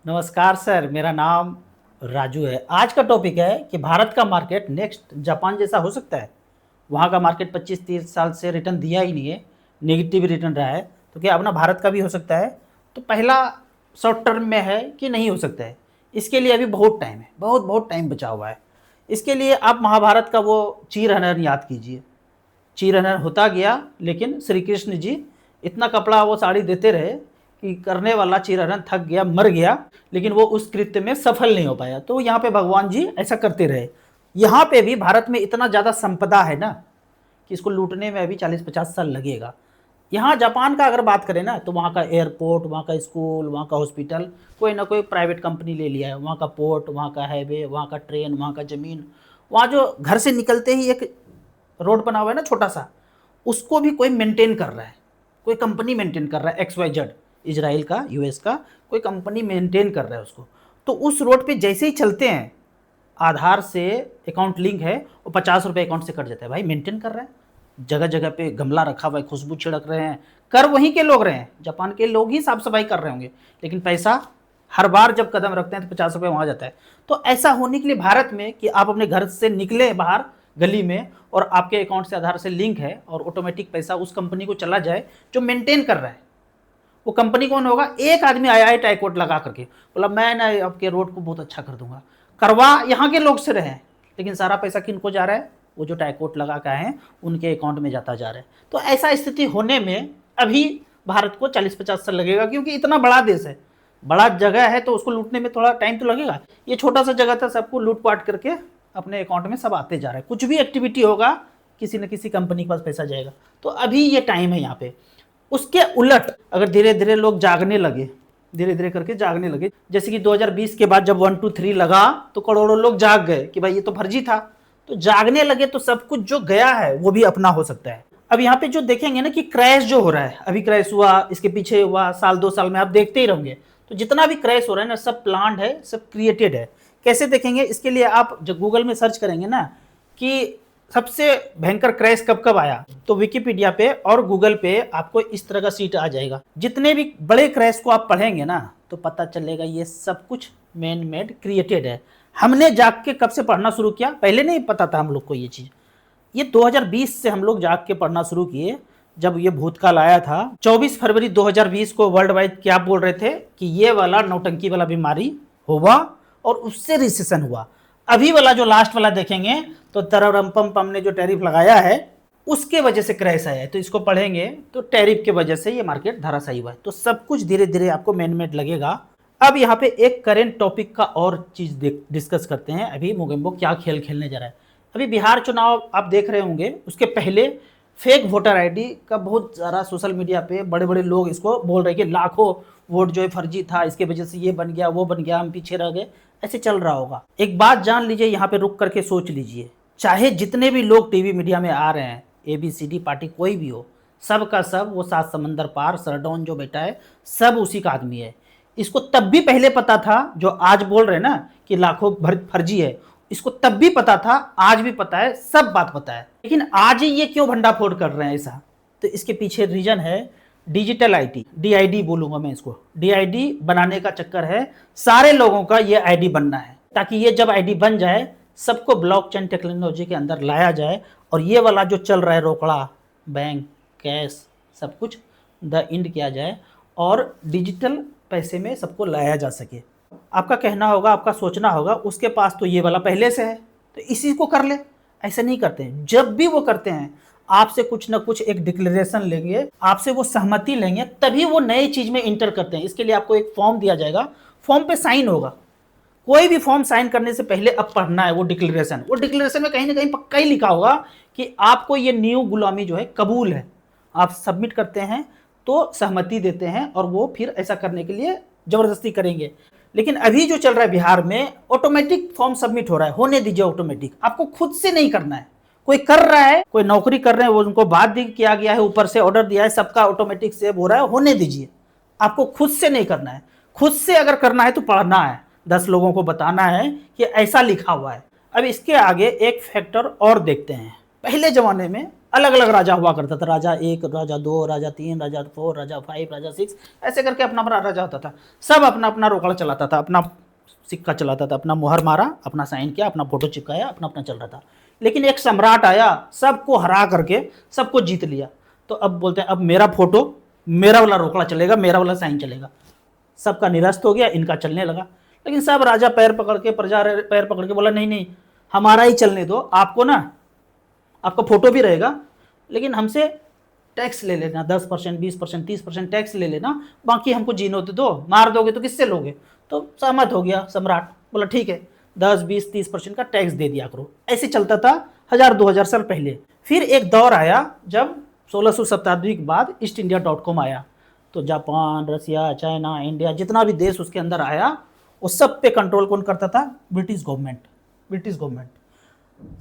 नमस्कार सर, मेरा नाम राजू है। आज का टॉपिक है कि भारत का मार्केट नेक्स्ट जापान जैसा हो सकता है। वहाँ का मार्केट 25-30 साल से रिटर्न दिया ही नहीं है, नेगेटिव रिटर्न रहा है, तो क्या अपना भारत का भी हो सकता है? तो पहला शॉर्ट टर्म में है कि नहीं हो सकता है। इसके लिए अभी बहुत टाइम है, बहुत बहुत टाइम बचा हुआ है। इसके लिए आप महाभारत का वो चीर हनन याद कीजिए। चीर हनन होता गया, लेकिन श्री कृष्ण जी इतना कपड़ा वो साड़ी देते रहे कि करने वाला चीर हनन थक गया, मर गया, लेकिन वो उस कृत्य में सफल नहीं हो पाया। तो यहाँ पे भगवान जी ऐसा करते रहे। यहाँ पे भी भारत में इतना ज़्यादा संपदा है ना कि इसको लूटने में अभी 40-50 साल लगेगा। यहाँ जापान का अगर बात करें ना, तो वहाँ का एयरपोर्ट, वहाँ का स्कूल, वहाँ का हॉस्पिटल कोई ना कोई प्राइवेट कंपनी ले लिया है। वहाँ का पोर्ट, वहाँ का हाईवे, वहाँ का ट्रेन, वहाँ का ज़मीन, वहाँ जो घर से निकलते ही एक रोड बना हुआ है ना छोटा सा, उसको भी कोई मेंटेन कर रहा है, कोई कंपनी मेंटेन कर रहा है। XYZ, इजराइल का, यूएस का कोई कंपनी मेंटेन कर रहा है उसको। तो उस रोड पे जैसे ही चलते हैं, आधार से अकाउंट लिंक है, वो 50 रुपये अकाउंट से कट जाता है। भाई मेंटेन कर रहा है, जगह जगह पे गमला रखा हुआ है, खुशबू छिड़क रहे हैं, कर वहीं के लोग रहे हैं, जापान के लोग ही साफ सफाई कर रहे होंगे, लेकिन पैसा हर बार जब कदम रखते हैं तो 50 रुपये वहाँ जाता है। तो ऐसा होने के लिए भारत में कि आप अपने घर से निकले बाहर गली में और आपके अकाउंट से आधार से लिंक है और ऑटोमेटिक पैसा उस कंपनी को चला जाए जो मेंटेन कर रहा है। वो कंपनी कौन होगा? एक आदमी आया है टाइकोट लगा करके, बोला मैं ना आपके रोड को बहुत अच्छा कर दूंगा। करवा यहाँ के लोग से रहे, लेकिन सारा पैसा किन को जा रहा है? वो जो टाइकोट लगा के आए हैं उनके अकाउंट में जाता जा रहा है। तो ऐसा स्थिति होने में अभी भारत को 40-50 साल लगेगा, क्योंकि इतना बड़ा देश है, बड़ा जगह है, तो उसको लूटने में थोड़ा टाइम तो लगेगा। ये छोटा सा जगह था, सबको लूटपाट करके अपने अकाउंट में सब आते जा रहा है। कुछ भी एक्टिविटी होगा, किसी न किसी कंपनी के पास पैसा जाएगा। तो अभी ये टाइम है यहाँ पे। उसके उलट अगर धीरे धीरे लोग जागने लगे, धीरे धीरे करके जागने लगे, जैसे कि 2020 के बाद जब 1 2 3 लगा तो करोड़ों लोग जाग गए कि भाई ये तो फर्जी था, तो जागने लगे तो सब कुछ जो गया है वो भी अपना हो सकता है। अब यहाँ पे जो देखेंगे ना कि क्रैश जो हो रहा है, अभी क्रैश हुआ, इसके पीछे हुआ, साल 2 साल में आप देखते ही रहोगे। तो जितना भी क्रैश हो रहा है ना, सब प्लान्ड है, सब क्रिएटेड है। कैसे देखेंगे? इसके लिए आप जब गूगल में सर्च करेंगे ना कि सबसे भयंकर क्रैश कब कब आया, तो विकिपीडिया पे और गूगल पे आपको इस तरह का सीट आ जाएगा। जितने भी बड़े क्रैश को आप पढ़ेंगे ना तो पता चलेगा ये सब कुछ मैन मेड क्रिएटेड है। हमने जाग के कब से पढ़ना शुरू किया? पहले नहीं पता था हम लोग को ये चीज़। ये 2020 से हम लोग जाग के पढ़ना शुरू किए, जब ये भूतकाल आया था। 24 फरवरी 2020 को वर्ल्ड वाइड क्या बोल रहे थे कि ये वाला नौटंकी वाला बीमारी हुआ और उससे रिसेशन हुआ। अभी वाला जो लास्ट वाला देखेंगे तो तररम ने जो टैरिफ लगाया है उसके वजह से क्रैश आया है। तो इसको पढ़ेंगे तो टैरिफ के वजह से ये मार्केट धराशायी हुआ है। तो सब कुछ धीरे धीरे आपको मैनमेड लगेगा। अब यहाँ पे एक करेंट टॉपिक का और चीज डिस्कस करते हैं। अभी मोगेम्बो क्या खेल खेलने जा रहा है। अभी बिहार चुनाव आप देख रहे होंगे, उसके पहले फेक वोटर आईडी का बहुत ज़्यादा सोशल मीडिया पे बड़े बड़े लोग इसको बोल रहे हैं कि लाखों वोट जो है फर्जी था, इसके वजह से ये बन गया, वो बन गया, हम पीछे रह गए। ऐसे चल रहा होगा। एक बात जान लीजिए, यहाँ पे रुक करके सोच लीजिए, चाहे जितने भी लोग टीवी मीडिया में आ रहे हैं, ABCD पार्टी कोई भी हो, सब का सब वो 7 समंदर पार सरडॉन जो बेटा है, सब उसी का आदमी है। इसको तब भी पहले पता था, जो आज बोल रहे हैं ना कि लाखों फर्जी है, इसको तब भी पता था, आज भी पता है, सब बात पता है। लेकिन आज ही ये क्यों भंडाफोड़ कर रहे हैं ऐसा? तो इसके पीछे रीजन है डिजिटल IT, DID बोलूंगा मैं इसको। DID बनाने का चक्कर है, सारे लोगों का ये ID बनना है, ताकि ये जब ID बन जाए सबको ब्लॉकचेन टेक्नोलॉजी के अंदर लाया जाए और ये वाला जो चल रहा है रोकड़ा, बैंक, कैश, सब कुछ द इंड किया जाए और डिजिटल पैसे में सबको लाया जा सके। आपका कहना होगा, आपका सोचना होगा, उसके पास तो ये वाला पहले से है तो इसी को कर ले। ऐसे नहीं करते हैं। जब भी वो करते हैं आपसे कुछ ना कुछ एक डिक्लेरेशन लेंगे, आपसे वो सहमति लेंगे, तभी वो नई चीज में इंटर करते हैं। इसके लिए आपको एक फॉर्म दिया जाएगा, फॉर्म पे साइन होगा। कोई भी फॉर्म साइन करने से पहले अब पढ़ना है वो डिक्लेरेशन। वो डिक्लेरेशन में कहीं ना कहीं पक्का ही लिखा होगा कि आपको ये न्यू गुलामी जो है कबूल है। आप सबमिट करते हैं तो सहमति देते हैं और वो फिर ऐसा करने के लिए जबरदस्ती करेंगे। लेकिन अभी जो चल रहा है बिहार में, ऑटोमेटिक फॉर्म सबमिट हो रहा है। होने दीजिए ऑटोमेटिक, आपको खुद से नहीं करना है। कोई कर रहा है, कोई नौकरी कर रहे हैं, वो उनको बाद किया गया है, ऊपर से ऑर्डर दिया है, सबका ऑटोमेटिक सेव हो रहा है। होने दीजिए, आपको खुद से नहीं करना है। खुद से अगर करना है तो पढ़ना है, 10 लोगों को बताना है कि ऐसा लिखा हुआ है। अब इसके आगे एक फैक्टर और देखते हैं। पहले जमाने में अलग अलग राजा हुआ करता था, राजा 1, राजा 2, राजा 3, राजा 4, राजा 5, राजा 6, ऐसे करके अपना अपना राजा होता था। सब अपना अपना रोकड़ा चलाता था, अपना सिक्का चलाता था, अपना मुहर मारा, अपना साइन किया, अपना फोटो चिपकाया, अपना अपना चल रहा था। लेकिन एक सम्राट आया, सबको हरा करके सबको जीत लिया। तो अब बोलते हैं अब मेरा फोटो, मेरा वाला रोकड़ा चलेगा, मेरा वाला साइन चलेगा। सबका निरस्त हो गया, इनका चलने लगा। लेकिन सब राजा पैर पकड़ के, प्रजा पैर पकड़ के बोला नहीं नहीं, हमारा ही चलने दो, आपको ना, आपका फोटो भी रहेगा लेकिन हमसे टैक्स ले लेना, 10%, 20%, 30% टैक्स ले लेना, बाकी हमको जीने दो, मार दोगे तो किससे लोगे। तो सहमत हो गया सम्राट, बोला ठीक है 10, 20, 30% का टैक्स दे दिया करो। ऐसे चलता था 1000-2000 साल पहले। फिर एक दौर आया जब 1600 शताब्दी के बाद ईस्ट-इंडिया.com आया, तो जापान, रसिया, चाइना, इंडिया, जितना भी देश उसके अंदर आया, वो सब पे कंट्रोल कौन करता था? British government. ब्रिटिश गवर्नमेंट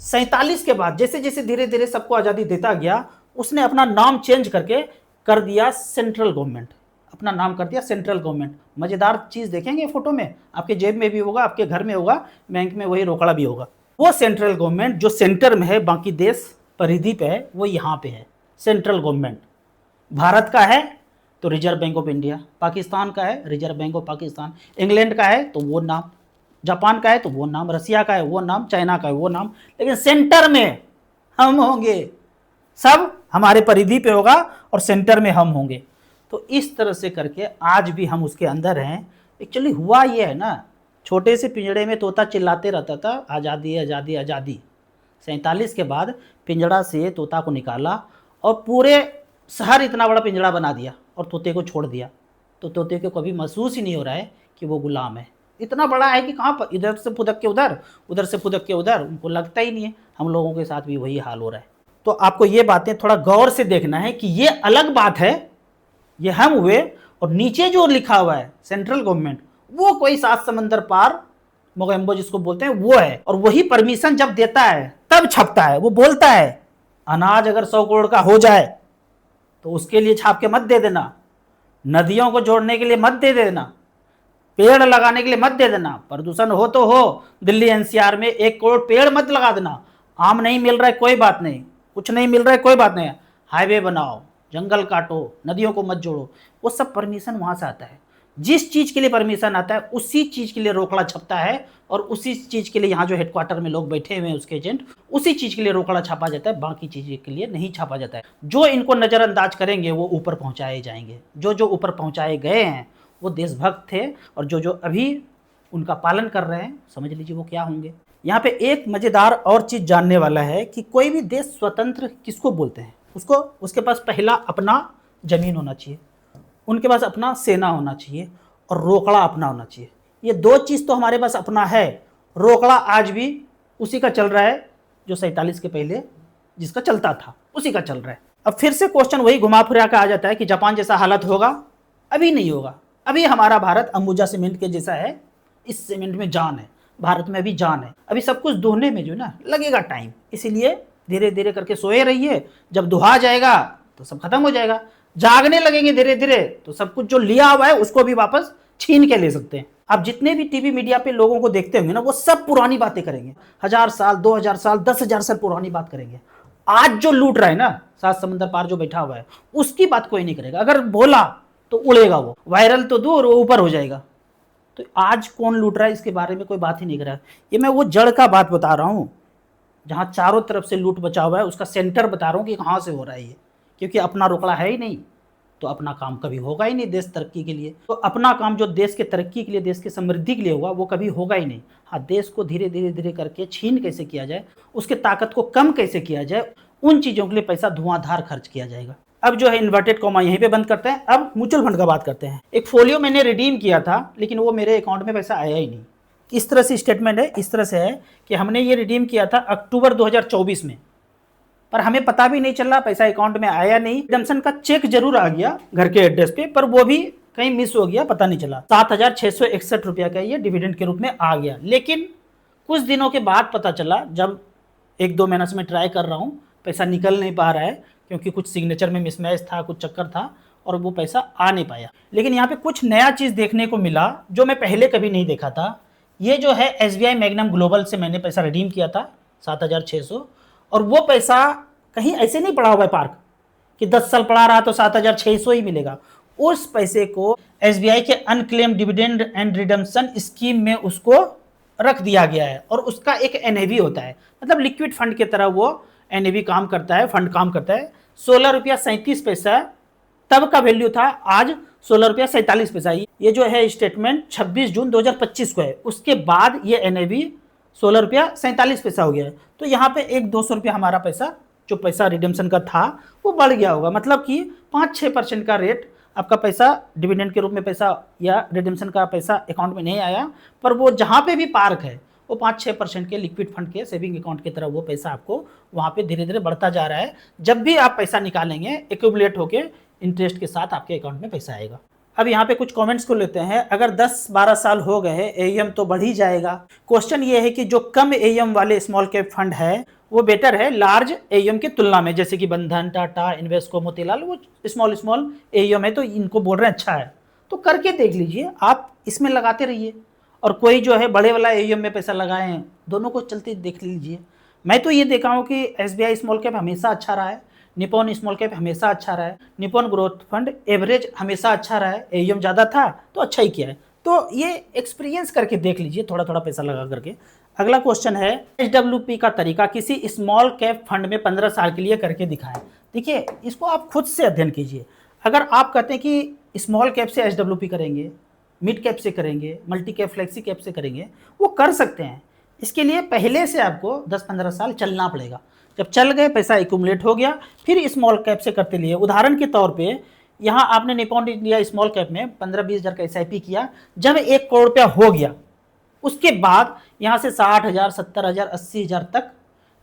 47 के बाद जैसे जैसे धीरे धीरे सबको आज़ादी देता गया, उसने अपना नाम चेंज करके कर दिया सेंट्रल गवर्नमेंट, अपना नाम कर दिया सेंट्रल गवर्नमेंट। मज़ेदार चीज़ देखेंगे फोटो में, आपके जेब में भी होगा, आपके घर में होगा, बैंक में वही रोकड़ा भी होगा। वो सेंट्रल गवर्नमेंट जो सेंटर में है, बाकी देश परिधि पे है, वो यहाँ पे है सेंट्रल गवर्नमेंट। भारत का है तो reserve bank of India, Pakistan का है reserve bank of Pakistan, England का है तो वो नाम, जापान का है तो वो नाम, रसिया का है वो नाम, चाइना का है वो नाम, लेकिन सेंटर में हम होंगे, सब हमारे परिधि पे होगा और सेंटर में हम होंगे। तो इस तरह से करके आज भी हम उसके अंदर हैं। एक्चुअली हुआ ये है ना, छोटे से पिंजड़े में तोता चिल्लाते रहता था आज़ादी आज़ादी आज़ादी। 47 के बाद पिंजड़ा से तोता को निकाला और पूरे शहर इतना बड़ा पिंजड़ा बना दिया और तोते को छोड़ दिया। तो तोते को कभी महसूस ही नहीं हो रहा है कि वो गुलाम है। इतना बड़ा है कि कहाँ पर इधर से फुदक के उधर, उधर से फुदक के उधर, उनको लगता ही नहीं है। हम लोगों के साथ भी वही हाल हो रहा है। तो आपको ये बातें थोड़ा गौर से देखना है कि ये अलग बात है, ये हम हुए, और नीचे जो लिखा हुआ है सेंट्रल गवर्नमेंट, वो कोई 7 समंदर पार मोगेम्बो जिसको बोलते हैं वो है। और वही परमिशन जब देता है तब छपता है। वो बोलता है अनाज अगर 100 करोड़ का हो जाए तो उसके लिए छाप के मत दे देना, नदियों को जोड़ने के लिए मत दे देना, पेड़ लगाने के लिए मत दे देना, प्रदूषण हो तो हो, दिल्ली एनसीआर में 1 करोड़ पेड़ मत लगा देना, आम नहीं मिल रहा है कोई बात नहीं, कुछ नहीं मिल रहा है कोई बात नहीं, हाईवे बनाओ, जंगल काटो, नदियों को मत जोड़ो। वो सब परमिशन वहाँ से आता है। जिस चीज़ के लिए परमिशन आता है उसी चीज़ के लिए रोकड़ा छपता है, और उसी चीज़ के लिए यहाँ जो हेडक्वार्टर में लोग बैठे हुए हैं उसके एजेंट, उसी चीज़ के लिए रोकड़ा छापा जाता है, बाकी चीज़ के लिए नहीं छापा जाता है। जो इनको नज़रअंदाज करेंगे वो ऊपर पहुँचाए जाएंगे। जो जो ऊपर पहुँचाए गए हैं वो देशभक्त थे, और जो जो अभी उनका पालन कर रहे हैं समझ लीजिए वो क्या होंगे। यहाँ पे एक मज़ेदार और चीज़ जानने वाला है कि कोई भी देश स्वतंत्र किसको बोलते हैं? उसको, उसके पास पहला अपना ज़मीन होना चाहिए, उनके पास अपना सेना होना चाहिए, और रोकड़ा अपना होना चाहिए। ये 2 चीज़ तो हमारे पास अपना है। रोकड़ा आज भी उसी का चल रहा है जो 47 के पहले जिसका चलता था, उसी का चल रहा है। अब फिर से क्वेश्चन वही घुमा फिरा के आ जाता है कि जापान जैसा हालत होगा? अभी नहीं होगा। अभी हमारा भारत अंबुजा सीमेंट के जैसा है, इस सीमेंट में जान है, भारत में अभी जान है। अभी सब कुछ दोहने में जो ना लगेगा टाइम, इसीलिए धीरे धीरे करके सोए रहिए। जब दुहा जाएगा तो सब खत्म हो जाएगा, जागने लगेंगे धीरे धीरे तो सब कुछ जो लिया हुआ है उसको भी वापस छीन के ले सकते हैं। आप जितने भी टीवी मीडिया पे लोगों को देखते होंगे ना, वो सब पुरानी बातें करेंगे, 1000 साल, 2000 साल, 10,000 साल पुरानी बात करेंगे। आज जो लूट रहा है ना, 7 समंदर पार जो बैठा हुआ है, उसकी बात कोई नहीं करेगा। अगर बोला तो उड़ेगा, वो वायरल तो दूर, वो ऊपर हो जाएगा। तो आज कौन लूट रहा है इसके बारे में कोई बात ही नहीं कर रहा है। ये मैं वो जड़ का बात बता रहा हूँ, जहाँ चारों तरफ से लूट बचा हुआ है, उसका सेंटर बता रहा हूँ कि कहाँ से हो रहा है ये। क्योंकि अपना रोकड़ा है ही नहीं तो अपना काम कभी होगा ही नहीं देश तरक्की के लिए। तो अपना काम जो देश के तरक्की के लिए, देश के समृद्धि के लिए होगा, वो कभी होगा ही नहीं। हाँ, देश को धीरे धीरे धीरे करके छीन कैसे किया जाए, उसके ताकत को कम कैसे किया जाए, उन चीज़ों के लिए पैसा धुआंधार खर्च किया जाएगा। अब जो है इन्वर्टेड कॉमा यहीं पे बंद करते हैं। अब म्यूचुअल फंड का बात करते हैं। एक फोलियो मैंने रिडीम किया था, लेकिन वो मेरे अकाउंट में पैसा आया ही नहीं। इस तरह से स्टेटमेंट है, इस तरह से है कि हमने ये रिडीम किया था अक्टूबर 2024 में, पर हमें पता भी नहीं चला, पैसा अकाउंट में आया नहीं। रिडम्पशन का चेक जरूर आ गया घर के एड्रेस पे, पर वो भी कहीं मिस हो गया, पता नहीं चला। 7,661 रुपया का ये डिविडेंड के रूप में आ गया। लेकिन कुछ दिनों के बाद पता चला, जब 1-2 महीना से मैं ट्राई कर रहा हूँ, पैसा निकल नहीं पा रहा है, क्योंकि कुछ सिग्नेचर में मिसमैच था, कुछ चक्कर था, और वो पैसा आ नहीं पाया। लेकिन यहाँ पे कुछ नया चीज़ देखने को मिला जो मैं पहले कभी नहीं देखा था। ये जो है SBI मैग्नम ग्लोबल से मैंने पैसा रिडीम किया था 7,600, और वो पैसा कहीं ऐसे नहीं पड़ा हुआ है पार्क कि 10 साल पड़ा रहा तो 7,600 ही मिलेगा। उस पैसे को एसबीआई के unclaim dividend and redemption scheme में उसको रख दिया गया है और उसका एक एनएवी होता है, मतलब लिक्विड फंड की तरह वो एनएवी काम करता है, फंड काम करता है। 16 रुपया 37 पैसा तब का वैल्यू था, आज 16 रुपया 47 पैसा। ये जो है स्टेटमेंट 26 जून 2025 को है, उसके बाद ये एनएवी 16 रुपया 47 पैसा हो गया है। तो यहाँ पे एक 200 रुपया हमारा पैसा, जो पैसा रिडेम्पशन का था वो बढ़ गया होगा, मतलब कि 5-6% का रेट आपका पैसा डिविडेंड के रूप में पैसा या रिडेम्पशन का पैसा अकाउंट में नहीं आया, पर वो जहाँ पे भी पार्क है वो 5-6% के लिक्विड फंड के सेविंग अकाउंट की तरह वो पैसा आपको वहाँ पे धीरे धीरे बढ़ता जा रहा है। जब भी आप पैसा निकालेंगे एक्यूमुलेट होके इंटरेस्ट के साथ आपके अकाउंट में पैसा आएगा। अब यहाँ पे कुछ कमेंट्स को लेते हैं। अगर 10-12 साल हो गए हैं एईएम तो बढ़ ही जाएगा। क्वेश्चन ये है कि जो कम एईएम वाले स्मॉल कैप फंड है वो बेटर है लार्ज एईएम की तुलना में, जैसे कि बंधन, टाटा, इन्वेस्को, मोतीलाल, वो स्मॉल एईएम है तो इनको बोल रहे हैं अच्छा है, तो करके देख लीजिए, आप इसमें लगाते रहिए। और कोई जो है बड़े वाला एईएम में पैसा लगाए हैं, दोनों को चलते देख लीजिए। मैं तो ये देखा हूँ कि एसबीआई स्मॉल कैप हमेशा अच्छा रहा है, निपॉन स्मॉल कैप हमेशा अच्छा रहा है, निपॉन ग्रोथ फंड एवरेज हमेशा अच्छा रहा है, एईएम ज़्यादा था तो अच्छा ही किया है। तो ये एक्सपीरियंस करके देख लीजिए, थोड़ा थोड़ा पैसा लगा करके। अगला क्वेश्चन है एचडब्ल्यूपी का तरीका किसी स्मॉल कैप फंड में 15 साल के लिए करके दिखाएं। देखिए, इसको आप खुद से अध्ययन कीजिए। अगर आप कहते हैं कि स्मॉल कैप से एचडब्ल्यूपी करेंगे, मिड कैप से करेंगे, मल्टी कैप, फ्लेक्सी कैप से करेंगे, वो कर सकते हैं। इसके लिए पहले से आपको 10-15 साल चलना पड़ेगा। जब चल गए, पैसा एक्यूमुलेट हो गया, फिर स्मॉल कैप से करते लिए। उदाहरण के तौर पे यहाँ आपने निपॉन इंडिया स्मॉल कैप में 15-20 हज़ार का एसआईपी किया, जब 1 करोड़ रुपया हो गया उसके बाद यहाँ से 60,000, 70,000, 80,000 तक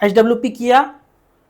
एचडब्ल्यूपी किया।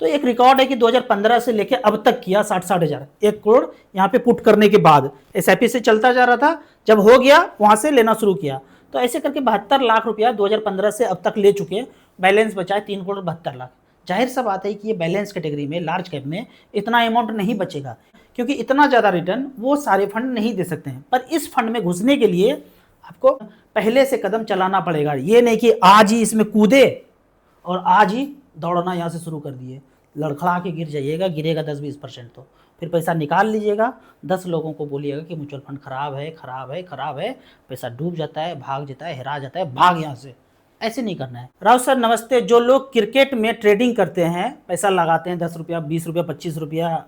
तो एक रिकॉर्ड है कि 2015 से लेकर अब तक किया 60-60 हज़ार, 1 करोड़ यहाँ पे पुट करने के बाद एसआईपी से चलता जा रहा था, जब हो गया वहाँ से लेना शुरू किया। तो ऐसे करके 72 लाख रुपया 2015 से अब तक ले चुके, बैलेंस बचा है 3 करोड़ 72 लाख। जाहिर सा बात है कि ये बैलेंस कैटेगरी में, लार्ज कैप में इतना अमाउंट नहीं बचेगा, क्योंकि इतना ज़्यादा रिटर्न वो सारे फंड नहीं दे सकते हैं। पर इस फंड में घुसने के लिए आपको पहले से कदम चलाना पड़ेगा। ये नहीं कि आज ही इसमें कूदे और आज ही दौड़ना यहाँ से शुरू कर दिए, लड़खड़ा के गिर जाइएगा, गिरेगा 10-20% तो फिर पैसा निकाल लीजिएगा, 10 लोगों को बोलिएगा कि म्यूचुअल फंड खराब है, खराब है, खराब है, पैसा डूब जाता है, भाग जाता है, हेरा जाता है, भाग यहाँ से। ऐसे नहीं करना है। राव सर नमस्ते, जो लोग क्रिकेट में ट्रेडिंग करते हैं, पैसा लगाते हैं 10 रुपया, 20 रुपया, 25 रुपया,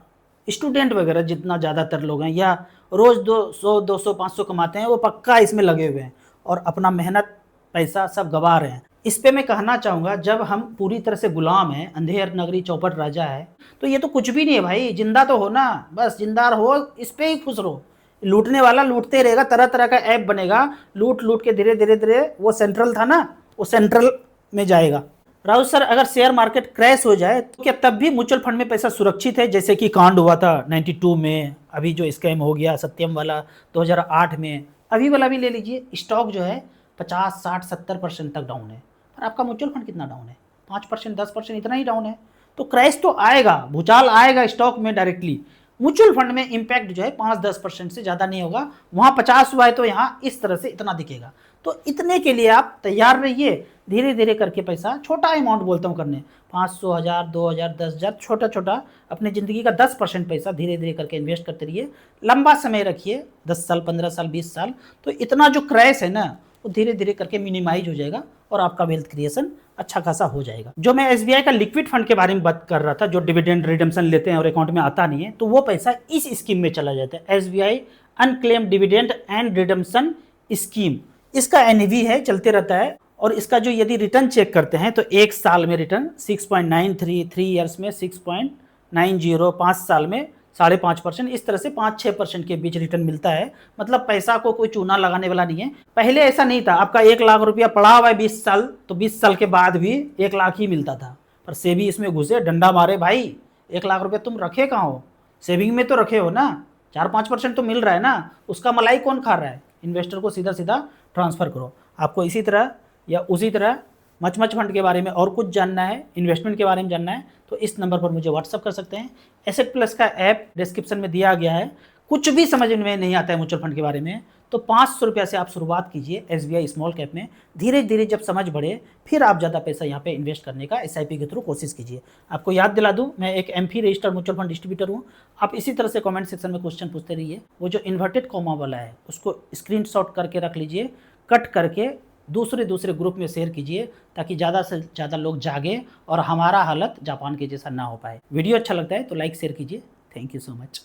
स्टूडेंट वगैरह जितना ज़्यादातर लोग हैं, या रोज़ 200, 200, 500 कमाते हैं, वो पक्का इसमें लगे हुए हैं और अपना मेहनत पैसा सब गंवा रहे हैं। इस पे मैं कहना चाहूँगा, जब हम पूरी तरह से गुलाम हैं, अंधेर नगरी चौपट राजा है, तो ये तो कुछ भी नहीं है भाई। जिंदा तो हो ना, बस जिंदा हो, इस पे ही खुश रहो। लूटने वाला लूटते रहेगा, तरह तरह का ऐप बनेगा, लूट लूट के धीरे धीरे धीरे वो सेंट्रल था ना, वो सेंट्रल में जाएगा। राउत सर, अगर शेयर मार्केट क्रैश हो जाए तो क्या तब भी म्यूचुअल फंड में पैसा सुरक्षित है, जैसे कि कांड हुआ था 92 में, अभी जो स्कैम हो गया सत्यम वाला 2008 में, अभी वाला भी ले लीजिए। स्टॉक जो है 50, 60, 70% तक डाउन है, पर आपका म्यूचुअल फंड कितना डाउन है? 5%, 10%, इतना ही डाउन है। तो क्रैश तो आएगा, भूचाल आएगा स्टॉक में डायरेक्टली। म्यूचुअल फंड में इंपैक्ट जो है 5-10% से ज़्यादा नहीं होगा। वहाँ 50 हुआ है तो यहाँ इस तरह से इतना दिखेगा। तो इतने के लिए आप तैयार रहिए, धीरे धीरे करके पैसा, छोटा अमाउंट बोलता हूँ करने, 500, 1000, 2000, 10,000, छोटा छोटा अपनी ज़िंदगी का 10% पैसा धीरे धीरे करके इन्वेस्ट करते रहिए। लंबा समय रखिए, 10 साल, 15 साल, 20 साल, तो इतना जो क्रैश है ना वो धीरे धीरे करके मिनिमाइज हो जाएगा और आपका वेल्थ क्रिएशन अच्छा खासा हो जाएगा। जो मैं एसबीआई का लिक्विड फंड के बारे में बात कर रहा था, जो डिविडेंड रिडम्पशन लेते हैं और अकाउंट में आता नहीं है, तो वो पैसा इस स्कीम में चला जाता है, SBI unclaim dividend and redemption scheme. इसका एनवी है, चलते रहता है। और इसका जो यदि रिटर्न चेक करते हैं तो 1 साल में रिटर्न 6.93, 3 ईयर्स में 6.90, 5 साल में 5.5%, इस तरह से 5-6% के बीच रिटर्न मिलता है। मतलब पैसा को कोई चूना लगाने वाला नहीं है। पहले ऐसा नहीं था, आपका 1 लाख रुपया पड़ा हुआ है 20 साल, तो 20 साल के बाद भी 1 लाख ही मिलता था। पर सेबी इसमें घुसे, डंडा मारे, भाई 1 लाख रुपया तुम रखे कहाँ हो? सेविंग में तो रखे हो ना, 4-5% तो मिल रहा है ना, उसका मलाई कौन खा रहा है? इन्वेस्टर को सीधा सीधा ट्रांसफ़र करो। आपको इसी तरह या उसी तरह मच फंड के बारे में और कुछ जानना है, इन्वेस्टमेंट के बारे में जानना है, तो इस नंबर पर मुझे व्हाट्सअप कर सकते हैं। एसेट प्लस का ऐप डिस्क्रिप्शन में दिया गया है, कुछ भी समझ में नहीं आता है म्यूचुअल फंड के बारे में, तो 500 रुपया से आप शुरुआत कीजिए एसबीआई स्मॉल कैप में। धीरे धीरे जब समझ बढ़े फिर आप ज़्यादा पैसा यहाँ पे इन्वेस्ट करने का एसआईपी के थ्रू कोशिश कीजिए। आपको याद दिला दूं, मैं एक AMFI registered mutual fund distributor हूँ। आप इसी तरह से कमेंट सेक्शन में क्वेश्चन पूछते रहिए। वो जो इन्वर्टेड कॉमा वाला है उसको स्क्रीनशॉट करके रख लीजिए, कट करके दूसरे ग्रुप में शेयर कीजिए, ताकि ज़्यादा से ज़्यादा लोग जागे और हमारा हालत जापान के जैसा ना हो पाए। वीडियो अच्छा लगता है तो लाइक शेयर कीजिए। Thank you so much.